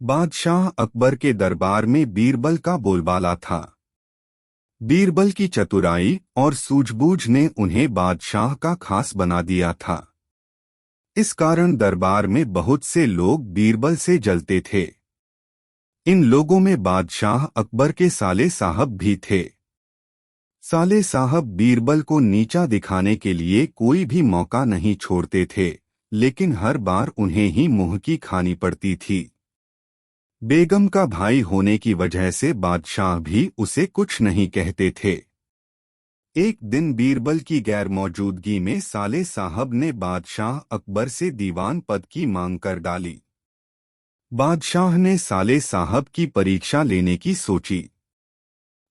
बादशाह अकबर के दरबार में बीरबल का बोलबाला था। बीरबल की चतुराई और सूझबूझ ने उन्हें बादशाह का खास बना दिया था। इस कारण दरबार में बहुत से लोग बीरबल से जलते थे। इन लोगों में बादशाह अकबर के साले साहब भी थे। साले साहब बीरबल को नीचा दिखाने के लिए कोई भी मौका नहीं छोड़ते थे, लेकिन हर बार उन्हें ही मुंह की खानी पड़ती थी। बेगम का भाई होने की वजह से बादशाह भी उसे कुछ नहीं कहते थे। एक दिन बीरबल की गैर मौजूदगी में साले साहब ने बादशाह अकबर से दीवान पद की मांग कर डाली। बादशाह ने साले साहब की परीक्षा लेने की सोची।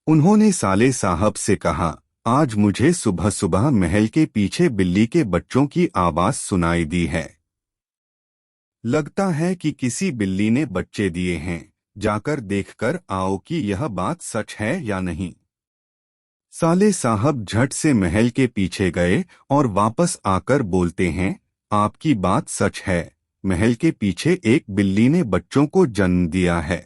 उन्होंने साले साहब से कहा, आज मुझे सुबह सुबह महल के पीछे बिल्ली के बच्चों की आवाज सुनाई दी है। लगता है कि किसी बिल्ली ने बच्चे दिए हैं। जाकर देखकर आओ कि यह बात सच है या नहीं। साले साहब झट से महल के पीछे गए और वापस आकर बोलते हैं, आपकी बात सच है। महल के पीछे एक बिल्ली ने बच्चों को जन्म दिया है।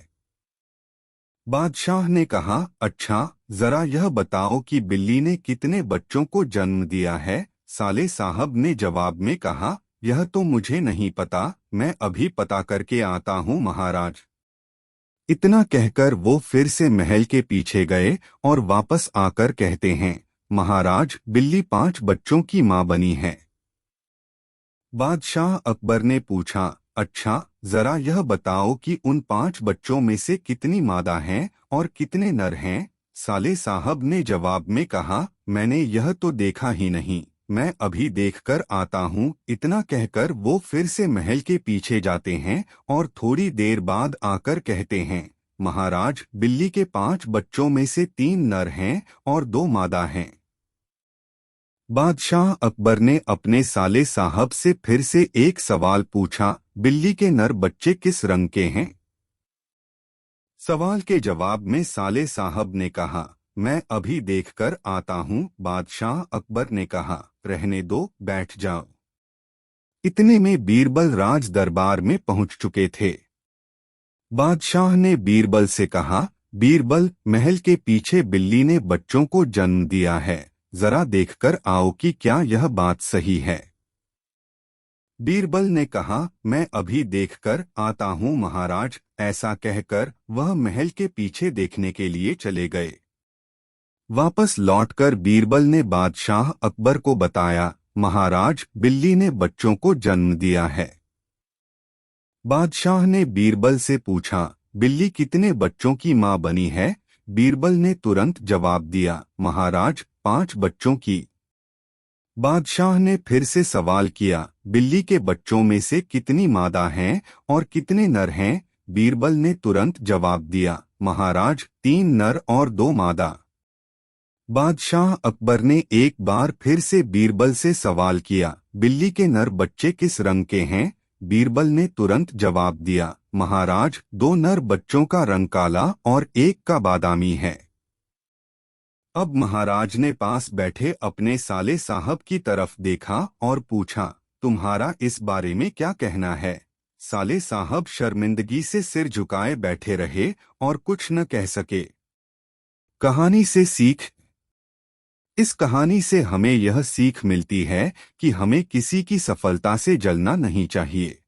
बादशाह ने कहा, अच्छा, जरा यह बताओ कि बिल्ली ने कितने बच्चों को जन्म दिया है। साले साहब ने जवाब में कहा, यह तो मुझे नहीं पता, मैं अभी पता करके आता हूँ महाराज। इतना कहकर वो फिर से महल के पीछे गए और वापस आकर कहते हैं, महाराज, बिल्ली 5 बच्चों की मां बनी है। बादशाह अकबर ने पूछा, अच्छा, जरा यह बताओ कि उन 5 बच्चों में से कितनी मादा हैं और कितने नर हैं। साले साहब ने जवाब में कहा, मैंने यह तो देखा ही नहीं, मैं अभी देखकर आता हूँ। इतना कहकर वो फिर से महल के पीछे जाते हैं और थोड़ी देर बाद आकर कहते हैं, महाराज, बिल्ली के 5 बच्चों में से 3 नर हैं और 2 मादा हैं। बादशाह अकबर ने अपने साले साहब से फिर से एक सवाल पूछा, बिल्ली के नर बच्चे किस रंग के हैं। सवाल के जवाब में साले साहब ने कहा, मैं अभी देखकर आता हूँ। बादशाह अकबर ने कहा, रहने दो, बैठ जाओ। इतने में बीरबल राज दरबार में पहुंच चुके थे। बादशाह ने बीरबल से कहा, बीरबल, महल के पीछे बिल्ली ने बच्चों को जन्म दिया है, जरा देखकर आओ कि क्या यह बात सही है। बीरबल ने कहा, मैं अभी देखकर आता हूँ महाराज। ऐसा कहकर वह महल के पीछे देखने के लिए चले गए। वापस लौटकर बीरबल ने बादशाह अकबर को बताया, महाराज, बिल्ली ने बच्चों को जन्म दिया है। बादशाह ने बीरबल से पूछा, बिल्ली कितने बच्चों की मां बनी है। बीरबल ने तुरंत जवाब दिया, महाराज, 5 बच्चों की। बादशाह ने फिर से सवाल किया, बिल्ली के बच्चों में से कितनी मादा हैं और कितने नर हैं। बीरबल ने तुरंत जवाब दिया, महाराज, 3 नर और 2 मादा। बादशाह अकबर ने एक बार फिर से बीरबल से सवाल किया, बिल्ली के नर बच्चे किस रंग के हैं। बीरबल ने तुरंत जवाब दिया, महाराज, 2 नर बच्चों का रंग काला और एक का बादामी है। अब महाराज ने पास बैठे अपने साले साहब की तरफ देखा और पूछा, तुम्हारा इस बारे में क्या कहना है। साले साहब शर्मिंदगी से सिर झुकाए बैठे रहे और कुछ न कह सके। कहानी से सीख। इस कहानी से हमें यह सीख मिलती है कि हमें किसी की सफलता से जलना नहीं चाहिए।